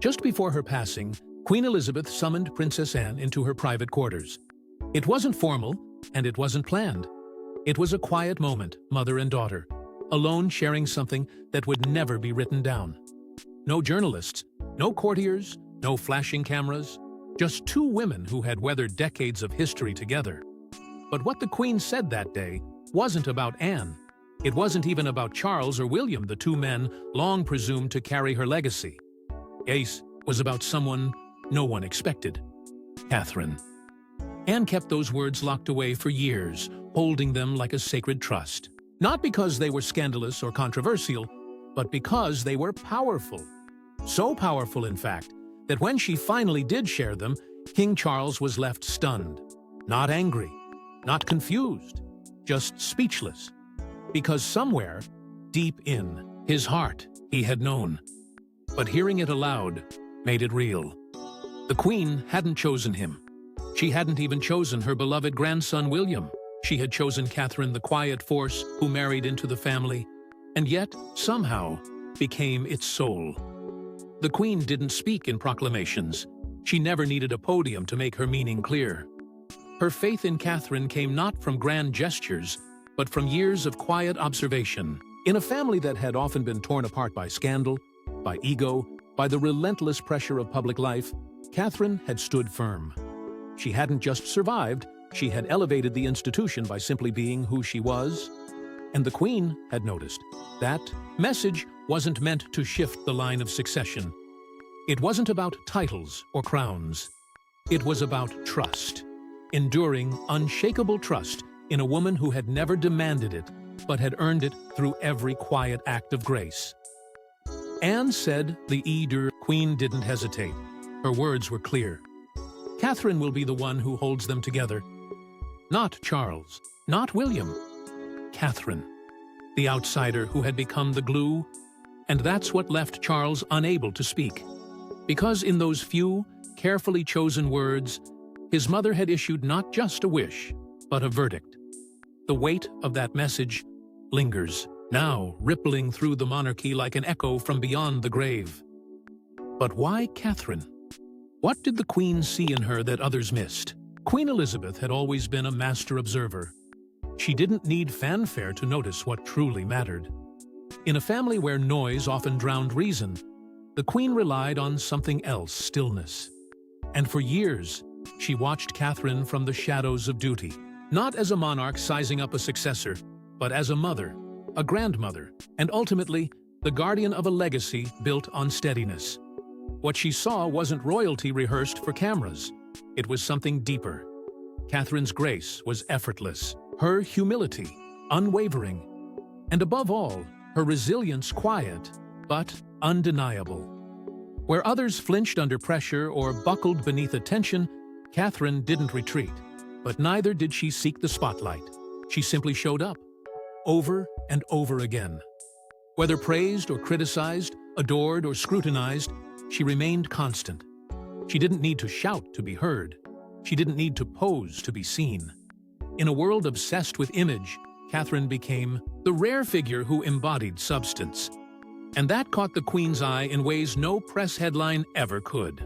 Just before her passing, Queen Elizabeth summoned Princess Anne into her private quarters. It wasn't formal, and it wasn't planned. It was a quiet moment, mother and daughter, alone sharing something that would never be written down. No journalists, no courtiers, no flashing cameras, just two women who had weathered decades of history together. But what the Queen said that day wasn't about Anne. It wasn't even about Charles or William, the two men long presumed to carry her legacy. It was about someone no one expected: Catherine. Anne kept those words locked away for years, holding them like a sacred trust. Not because they were scandalous or controversial, but because they were powerful. So powerful, in fact, that when she finally did share them, King Charles was left stunned. Not angry, not confused, just speechless. Because somewhere, deep in his heart, he had known. But hearing it aloud made it real. The Queen hadn't chosen him. She hadn't even chosen her beloved grandson William. She had chosen Catherine, the quiet force who married into the family, and yet, somehow, became its soul. The Queen didn't speak in proclamations. She never needed a podium to make her meaning clear. Her faith in Catherine came not from grand gestures, but from years of quiet observation. In a family that had often been torn apart by scandal, by ego, by the relentless pressure of public life, Catherine had stood firm. She hadn't just survived, she had elevated the institution by simply being who she was. And the Queen had noticed. That message wasn't meant to shift the line of succession. It wasn't about titles or crowns. It was about trust. Enduring, unshakable trust in a woman who had never demanded it, but had earned it through every quiet act of grace. Anne said the Queen didn't hesitate. Her words were clear. Catherine will be the one who holds them together. Not Charles, not William. Catherine, the outsider who had become the glue. And that's what left Charles unable to speak. Because in those few, carefully chosen words, his mother had issued not just a wish, but a verdict. The weight of that message lingers, now rippling through the monarchy like an echo from beyond the grave. But why Catherine? What did the Queen see in her that others missed? Queen Elizabeth had always been a master observer. She didn't need fanfare to notice what truly mattered. In a family where noise often drowned reason, the Queen relied on something else: stillness. And for years, she watched Catherine from the shadows of duty, not as a monarch sizing up a successor, but as a mother, a grandmother, and ultimately, the guardian of a legacy built on steadiness. What she saw wasn't royalty rehearsed for cameras. It was something deeper. Catherine's grace was effortless, her humility unwavering, and above all, her resilience quiet, but undeniable. Where others flinched under pressure or buckled beneath attention, Catherine didn't retreat, but neither did she seek the spotlight. She simply showed up, over and over again. Whether praised or criticized, adored or scrutinized, she remained constant. She didn't need to shout to be heard. She didn't need to pose to be seen. In a world obsessed with image, Catherine became the rare figure who embodied substance. And that caught the Queen's eye in ways no press headline ever could.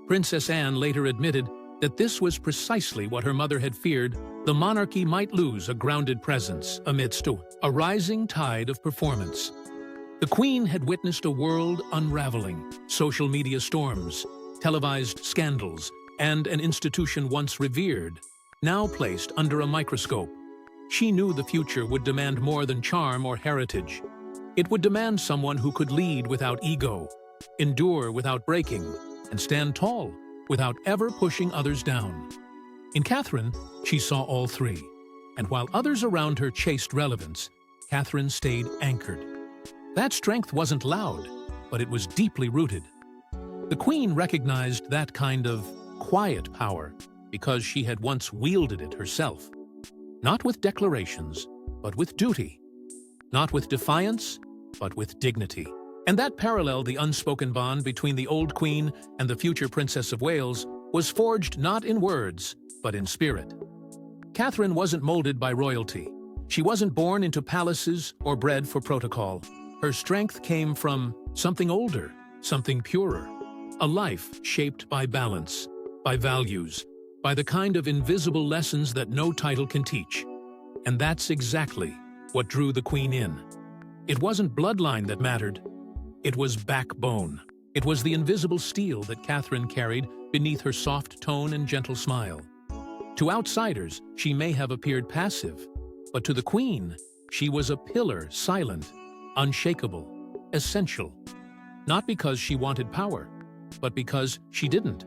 Princess Anne later admitted that this was precisely what her mother had feared: the monarchy might lose a grounded presence amidst a rising tide of performance. The Queen had witnessed a world unraveling: social media storms, televised scandals, and an institution once revered, now placed under a microscope. She knew the future would demand more than charm or heritage. It would demand someone who could lead without ego, endure without breaking, and stand tall without ever pushing others down. In Catherine, she saw all three. And while others around her chased relevance, Catherine stayed anchored. That strength wasn't loud, but it was deeply rooted. The Queen recognized that kind of quiet power because she had once wielded it herself. Not with declarations, but with duty. Not with defiance, but with dignity. And that paralleled the unspoken bond between the old Queen and the future Princess of Wales was forged not in words, but in spirit. Catherine wasn't molded by royalty. She wasn't born into palaces or bred for protocol. Her strength came from something older, something purer. A life shaped by balance, by values, by the kind of invisible lessons that no title can teach. And that's exactly what drew the Queen in. It wasn't bloodline that mattered. It was backbone. It was the invisible steel that Catherine carried beneath her soft tone and gentle smile. To outsiders, she may have appeared passive, but to the Queen, she was a pillar, silent, unshakable, essential. Not because she wanted power, but because she didn't.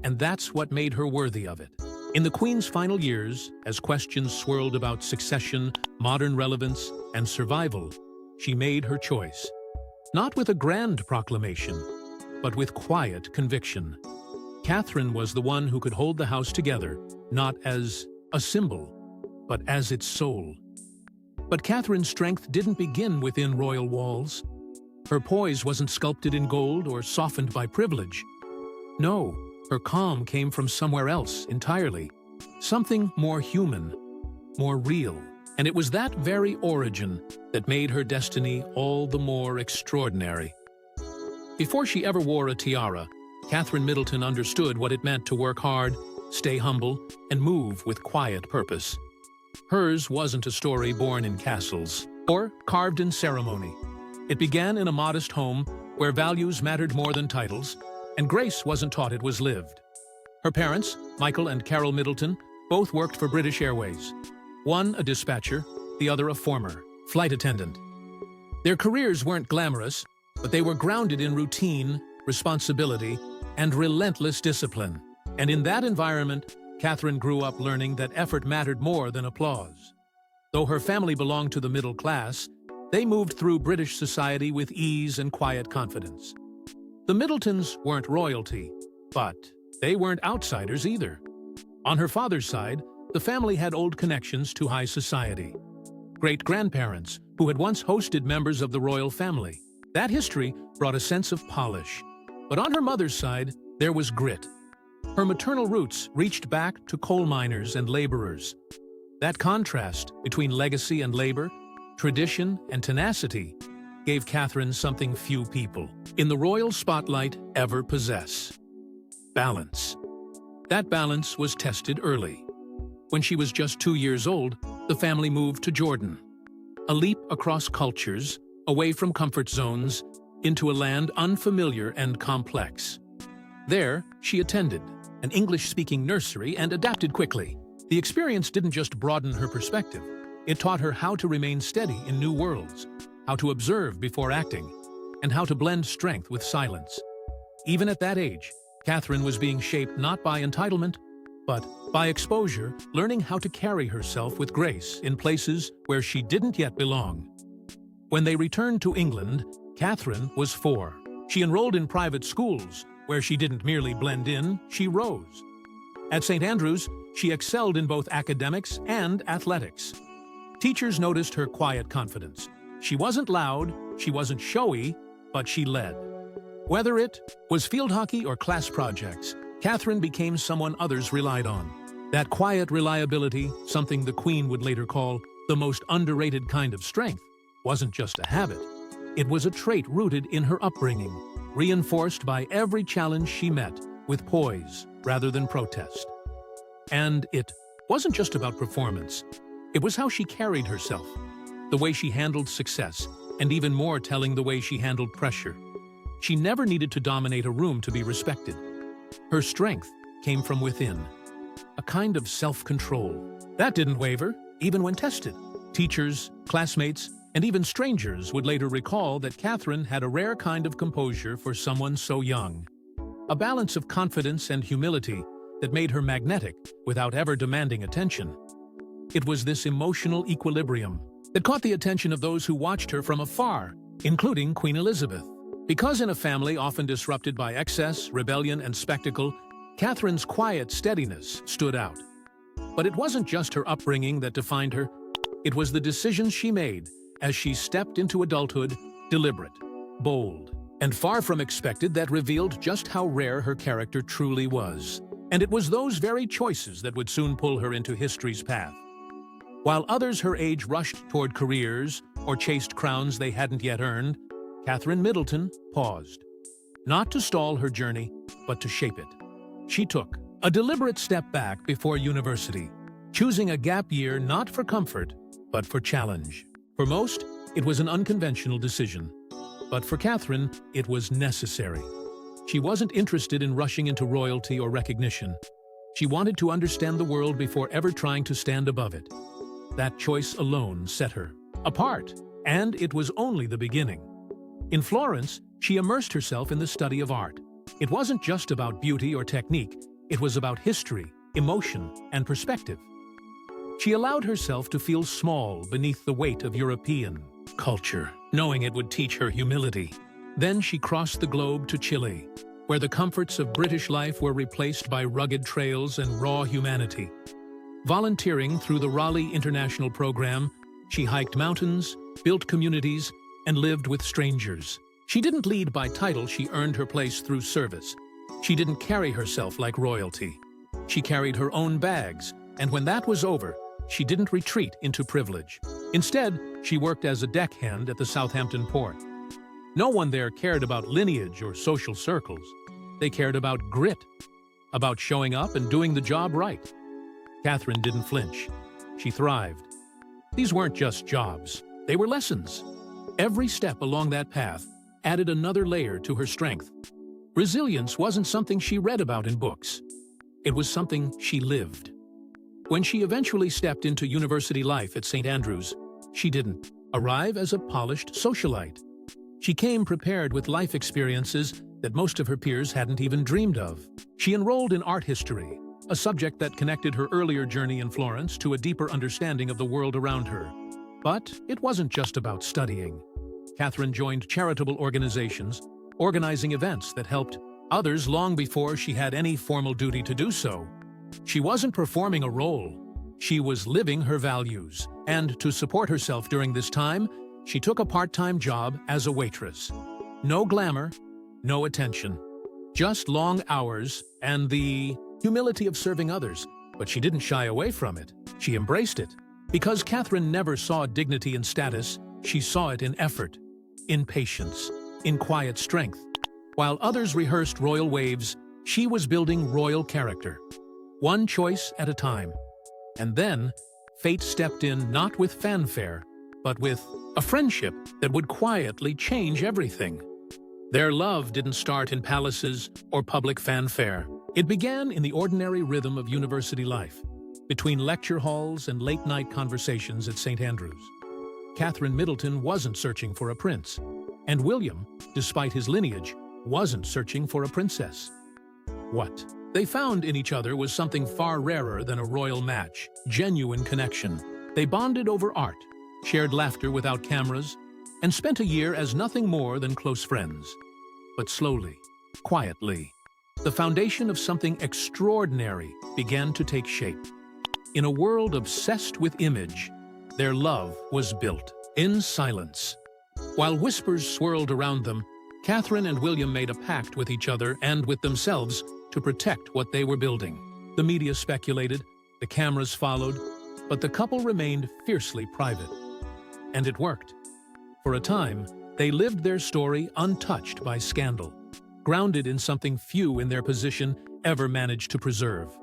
And that's what made her worthy of it. In the Queen's final years, as questions swirled about succession, modern relevance, and survival, she made her choice. Not with a grand proclamation, but with quiet conviction. Catherine was the one who could hold the house together, not as a symbol, but as its soul. But Catherine's strength didn't begin within royal walls. Her poise wasn't sculpted in gold or softened by privilege. No, her calm came from somewhere else entirely. Something more human, more real. And it was that very origin that made her destiny all the more extraordinary. Before she ever wore a tiara, Catherine Middleton understood what it meant to work hard, stay humble, and move with quiet purpose. Hers wasn't a story born in castles or carved in ceremony. It began in a modest home where values mattered more than titles, and grace wasn't taught, it was lived. Her parents, Michael and Carol Middleton, both worked for British Airways. One a dispatcher, the other a former flight attendant. Their careers weren't glamorous, but they were grounded in routine, responsibility, and relentless discipline. And in that environment, Catherine grew up learning that effort mattered more than applause. Though her family belonged to the middle class, they moved through British society with ease and quiet confidence. The Middletons weren't royalty, but they weren't outsiders either. On her father's side, the family had old connections to high society. Great-grandparents who had once hosted members of the royal family. That history brought a sense of polish. But on her mother's side, there was grit. Her maternal roots reached back to coal miners and laborers. That contrast between legacy and labor, tradition and tenacity, gave Catherine something few people in the royal spotlight ever possess: balance. That balance was tested early. When she was just 2 years old, the family moved to Jordan. A leap across cultures, away from comfort zones, into a land unfamiliar and complex. There, she attended an English-speaking nursery and adapted quickly. The experience didn't just broaden her perspective. It taught her how to remain steady in new worlds, how to observe before acting, and how to blend strength with silence. Even at that age, Catherine was being shaped not by entitlement, but by exposure, learning how to carry herself with grace in places where she didn't yet belong. When they returned to England, Catherine was 4. She enrolled in private schools, where she didn't merely blend in, she rose. At St. Andrews, she excelled in both academics and athletics. Teachers noticed her quiet confidence. She wasn't loud, she wasn't showy, but she led. Whether it was field hockey or class projects, Catherine became someone others relied on. That quiet reliability, something the Queen would later call the most underrated kind of strength, wasn't just a habit. It was a trait rooted in her upbringing, reinforced by every challenge she met with poise rather than protest. And it wasn't just about performance. It was how she carried herself, the way she handled success, and even more telling, the way she handled pressure. She never needed to dominate a room to be respected. Her strength came from within, a kind of self-control. That didn't waver, even when tested. Teachers, classmates, and even strangers would later recall that Catherine had a rare kind of composure for someone so young. A balance of confidence and humility that made her magnetic without ever demanding attention. It was this emotional equilibrium that caught the attention of those who watched her from afar, including Queen Elizabeth. Because in a family often disrupted by excess, rebellion, and spectacle, Catherine's quiet steadiness stood out. But it wasn't just her upbringing that defined her. It was the decisions she made as she stepped into adulthood, deliberate, bold, and far from expected, that revealed just how rare her character truly was. And it was those very choices that would soon pull her into history's path. While others her age rushed toward careers or chased crowns they hadn't yet earned, Catherine Middleton paused. not to stall her journey, but to shape it. She took a deliberate step back before university, choosing a gap year not for comfort, but for challenge. For most, it was an unconventional decision. But for Catherine, it was necessary. She wasn't interested in rushing into royalty or recognition. She wanted to understand the world before ever trying to stand above it. That choice alone set her apart, and it was only the beginning. In Florence, she immersed herself in the study of art. It wasn't just about beauty or technique, it was about history, emotion, and perspective. She allowed herself to feel small beneath the weight of European culture, knowing it would teach her humility. Then she crossed the globe to Chile, where the comforts of British life were replaced by rugged trails and raw humanity. Volunteering through the Raleigh International Program, she hiked mountains, built communities, and lived with strangers. She didn't lead by title, she earned her place through service. She didn't carry herself like royalty. She carried her own bags, and when that was over, she didn't retreat into privilege. Instead, she worked as a deckhand at the Southampton port. No one there cared about lineage or social circles. They cared about grit, about showing up and doing the job right. Catherine didn't flinch. She thrived. These weren't just jobs. They were lessons. Every step along that path added another layer to her strength. Resilience wasn't something she read about in books. It was something she lived. When she eventually stepped into university life at St. Andrews, she didn't arrive as a polished socialite. She came prepared with life experiences that most of her peers hadn't even dreamed of. She enrolled in art history, a subject that connected her earlier journey in Florence to a deeper understanding of the world around her. But it wasn't just about studying. Catherine joined charitable organizations, organizing events that helped others long before she had any formal duty to do so. She wasn't performing a role. She was living her values. And to support herself during this time, she took a part-time job as a waitress. No glamour, no attention. Just long hours and the humility of serving others. But she didn't shy away from it. She embraced it. Because Catherine never saw dignity in status, she saw it in effort, in patience, in quiet strength. While others rehearsed royal waves, she was building royal character. One choice at a time. And then, fate stepped in not with fanfare, but with a friendship that would quietly change everything. Their love didn't start in palaces or public fanfare. It began in the ordinary rhythm of university life, between lecture halls and late-night conversations at St. Andrews. Catherine Middleton wasn't searching for a prince, and William, despite his lineage, wasn't searching for a princess. What they found in each other was something far rarer than a royal match: genuine connection. They bonded over art, shared laughter without cameras, and spent a year as nothing more than close friends. But slowly, quietly, the foundation of something extraordinary began to take shape. In a world obsessed with image, their love was built in silence. While whispers swirled around them, Catherine and William made a pact with each other and with themselves to protect what they were building. The media speculated, the cameras followed, but the couple remained fiercely private. And it worked. For a time, they lived their story untouched by scandal, grounded in something few in their position ever managed to preserve: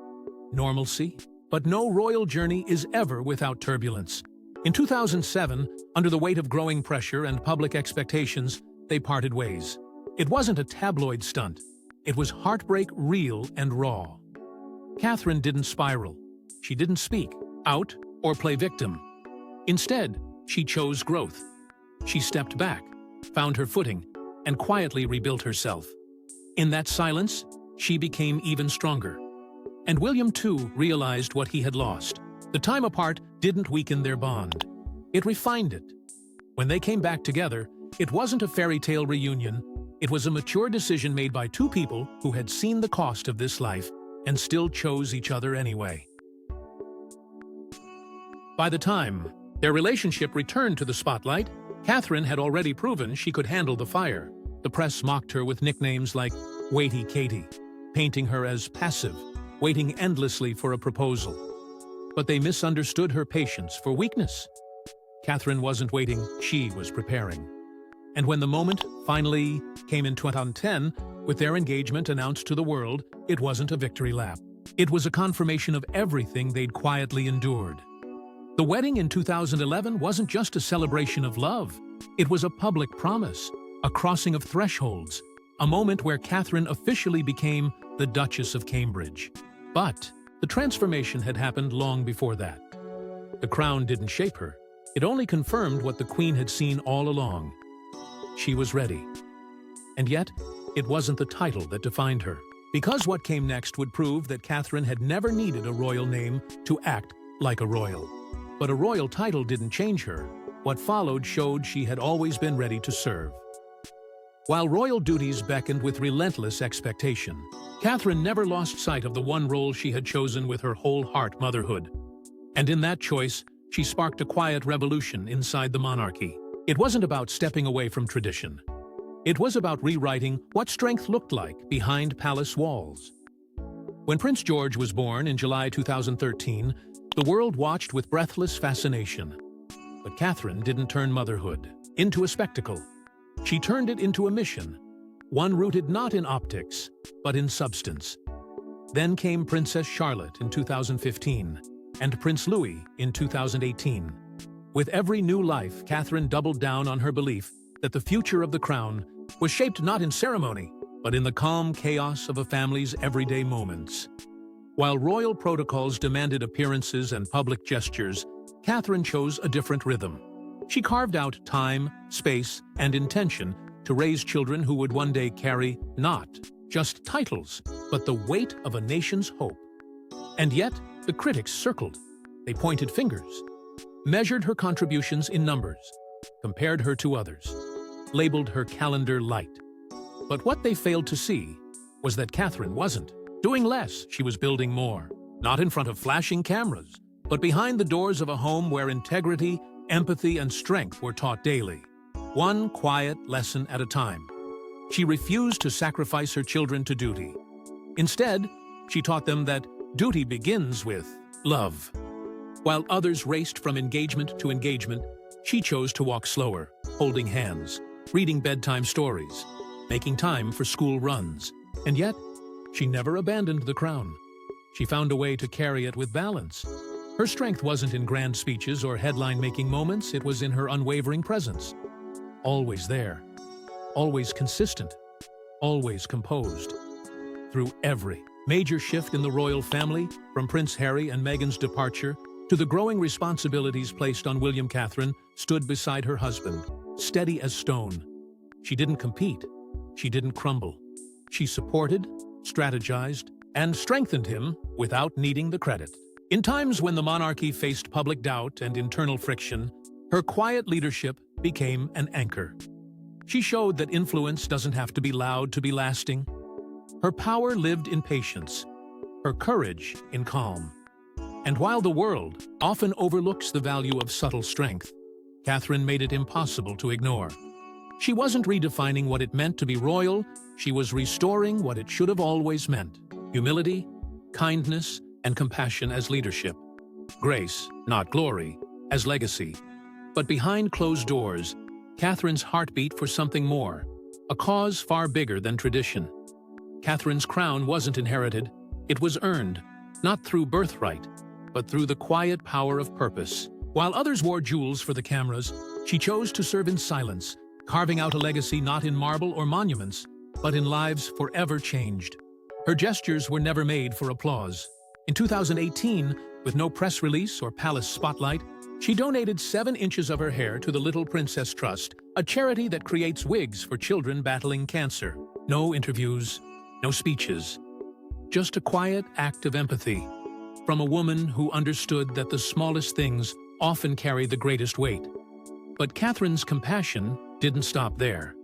normalcy. But no royal journey is ever without turbulence. In 2007, under the weight of growing pressure and public expectations, they parted ways. It wasn't a tabloid stunt. It was heartbreak, real and raw. Catherine didn't spiral. She didn't speak out or play victim. Instead, she chose growth. She stepped back, found her footing, and quietly rebuilt herself. In that silence, she became even stronger. And William, too, realized what he had lost. The time apart didn't weaken their bond. It refined it. When they came back together, it wasn't a fairy tale reunion. It was a mature decision made by two people who had seen the cost of this life and still chose each other anyway. By the time their relationship returned to the spotlight, Catherine had already proven she could handle the fire. The press mocked her with nicknames like Waity Katie, painting her as passive, waiting endlessly for a proposal. But they misunderstood her patience for weakness. Catherine wasn't waiting, she was preparing. And when the moment finally came in 2010, With their engagement announced to the world, it wasn't a victory lap. It was a confirmation of everything they'd quietly endured. The wedding in 2011 wasn't just a celebration of love. It was a public promise, a crossing of thresholds, a moment where Catherine officially became the Duchess of Cambridge. But the transformation had happened long before that. The crown didn't shape her. It only confirmed what the Queen had seen all along. She was ready. And yet, it wasn't the title that defined her. Because what came next would prove that Catherine had never needed a royal name to act like a royal. But a royal title didn't change her. What followed showed she had always been ready to serve. While royal duties beckoned with relentless expectation, Catherine never lost sight of the one role she had chosen with her whole heart: motherhood. And in that choice, she sparked a quiet revolution inside the monarchy. It wasn't about stepping away from tradition. It was about rewriting what strength looked like behind palace walls. When Prince George was born in July 2013, the world watched with breathless fascination. But Catherine didn't turn motherhood into a spectacle. She turned it into a mission, one rooted not in optics, but in substance. Then came Princess Charlotte in 2015, and Prince Louis in 2018. With every new life, Catherine doubled down on her belief that the future of the crown was shaped not in ceremony, but in the calm chaos of a family's everyday moments. While royal protocols demanded appearances and public gestures, Catherine chose a different rhythm. She carved out time, space, and intention to raise children who would one day carry not just titles, but the weight of a nation's hope. And yet, the critics circled. They pointed fingers, measured her contributions in numbers, compared her to others, labeled her calendar light. But what they failed to see was that Catherine wasn't doing less, she was building more. Not in front of flashing cameras, but behind the doors of a home where integrity, empathy, and strength were taught daily, one quiet lesson at a time. She refused to sacrifice her children to duty. Instead, she taught them that duty begins with love. While others raced from engagement to engagement, she chose to walk slower, holding hands, reading bedtime stories, making time for school runs. And yet, she never abandoned the crown. She found a way to carry it with balance. Her strength wasn't in grand speeches or headline-making moments, it was in her unwavering presence. Always there, always consistent, always composed. Through every major shift in the royal family, from Prince Harry and Meghan's departure to the growing responsibilities placed on William, Catherine stood beside her husband, steady as stone. She didn't compete, she didn't crumble. She supported, strategized, and strengthened him without needing the credit. In times when the monarchy faced public doubt and internal friction, her quiet leadership became an anchor. She showed that influence doesn't have to be loud to be lasting. Her power lived in patience, her courage in calm. And while the world often overlooks the value of subtle strength, Catherine made it impossible to ignore. She wasn't redefining what it meant to be royal, she was restoring what it should have always meant: humility, kindness, and compassion as leadership. Grace, not glory, as legacy. But behind closed doors, Catherine's heart beat for something more, a cause far bigger than tradition. Catherine's crown wasn't inherited, it was earned, not through birthright, but through the quiet power of purpose. While others wore jewels for the cameras, she chose to serve in silence, carving out a legacy not in marble or monuments, but in lives forever changed. Her gestures were never made for applause. In 2018, with no press release or palace spotlight, she donated 7 inches of her hair to the Little Princess Trust, a charity that creates wigs for children battling cancer. No interviews, no speeches, just a quiet act of empathy from a woman who understood that the smallest things often carry the greatest weight. But Catherine's compassion didn't stop there.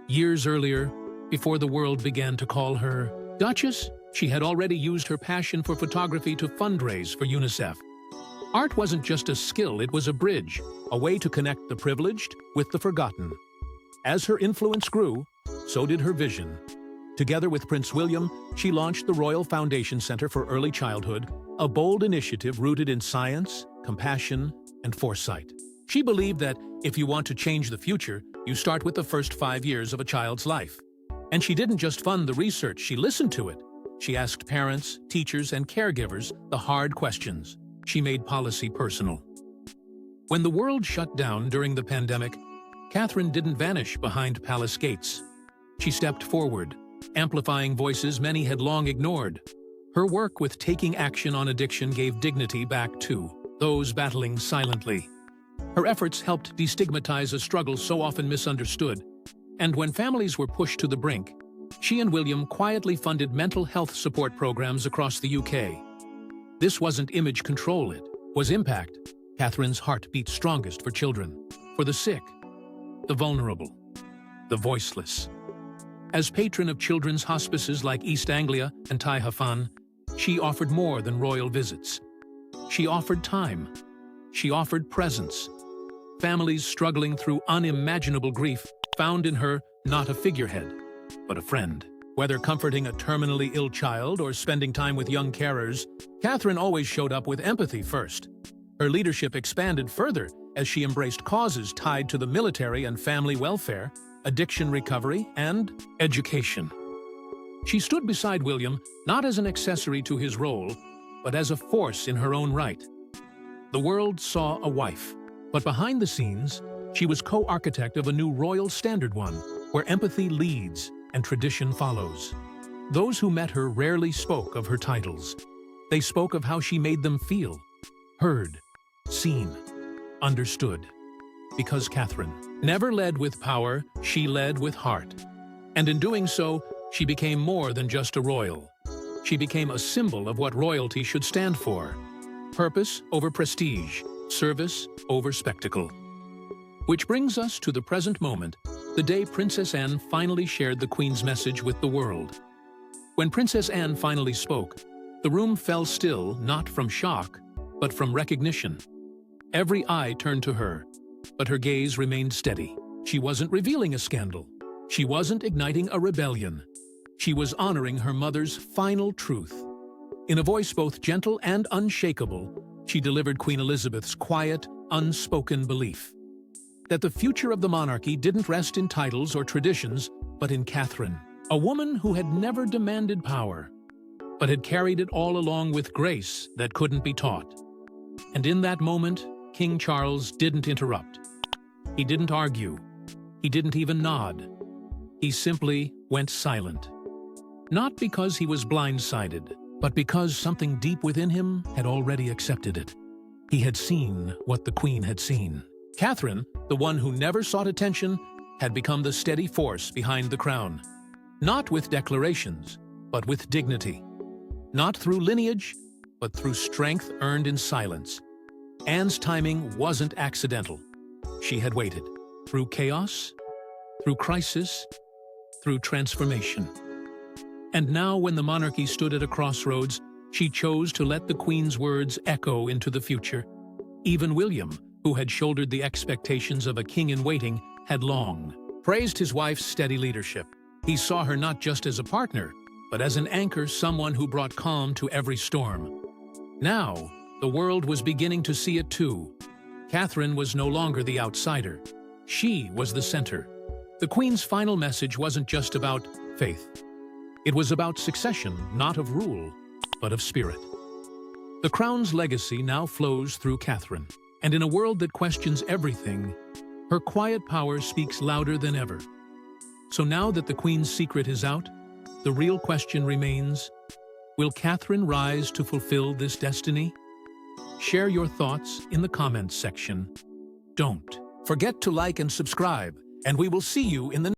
Years earlier, before the world began to call her Duchess, she had already used her passion for photography to fundraise for UNICEF. Art wasn't just a skill, it was a bridge, a way to connect the privileged with the forgotten. As her influence grew, so did her vision. Together with Prince William, she launched the Royal Foundation Center for Early Childhood, a bold initiative rooted in science, compassion, and foresight. She believed that if you want to change the future, you start with the first 5 years of a child's life. And she didn't just fund the research, she listened to it. She asked parents, teachers, and caregivers the hard questions. She made policy personal. When the world shut down during the pandemic, Catherine didn't vanish behind palace gates. She stepped forward, amplifying voices many had long ignored. Her work with taking action on addiction gave dignity back to those battling silently. Her efforts helped destigmatize a struggle so often misunderstood. And when families were pushed to the brink, she and William quietly funded mental health support programs across the UK. This wasn't image control, it was impact. Catherine's heart beat strongest for children, for the sick, the vulnerable, the voiceless. As patron of children's hospices like East Anglia and Tai Hafan, she offered more than royal visits. She offered time. She offered presence. Families struggling through unimaginable grief found in her not a figurehead, but a friend. Whether comforting a terminally ill child or spending time with young carers, Catherine always showed up with empathy first. Her leadership expanded further as she embraced causes tied to the military and family welfare, addiction recovery, and education. She stood beside William not as an accessory to his role, but as a force in her own right. The world saw a wife, but behind the scenes, she was co-architect of a new royal standard one, where empathy leads and tradition follows. Those who met her rarely spoke of her titles. They spoke of how she made them feel, heard, seen, understood. Because Catherine never led with power, she led with heart. And in doing so, she became more than just a royal. She became a symbol of what royalty should stand for. Purpose over prestige, service over spectacle. Which brings us to the present moment, the day Princess Anne finally shared the Queen's message with the world. When Princess Anne finally spoke, the room fell still, not from shock, but from recognition. Every eye turned to her, but her gaze remained steady. She wasn't revealing a scandal. She wasn't igniting a rebellion. She was honoring her mother's final truth. In a voice both gentle and unshakable, she delivered Queen Elizabeth's quiet, unspoken belief that the future of the monarchy didn't rest in titles or traditions, but in Catherine, a woman who had never demanded power, but had carried it all along with grace that couldn't be taught. And in that moment, King Charles didn't interrupt. He didn't argue. He didn't even nod. He simply went silent. Not because he was blindsided, but because something deep within him had already accepted it. He had seen what the Queen had seen. Catherine, the one who never sought attention, had become the steady force behind the crown. Not with declarations, but with dignity. Not through lineage, but through strength earned in silence. Anne's timing wasn't accidental. She had waited. Through chaos, through crisis, through transformation. And now, when the monarchy stood at a crossroads, she chose to let the Queen's words echo into the future. Even William, who had shouldered the expectations of a king-in-waiting, had long praised his wife's steady leadership. He saw her not just as a partner, but as an anchor, someone who brought calm to every storm. Now, the world was beginning to see it too. Catherine was no longer the outsider. She was the center. The Queen's final message wasn't just about faith. It was about succession, not of rule, but of spirit. The crown's legacy now flows through Catherine. And in a world that questions everything, her quiet power speaks louder than ever. So now that the Queen's secret is out, the real question remains, will Catherine rise to fulfill this destiny? Share your thoughts in the comments section. Don't forget to like and subscribe, and we will see you in the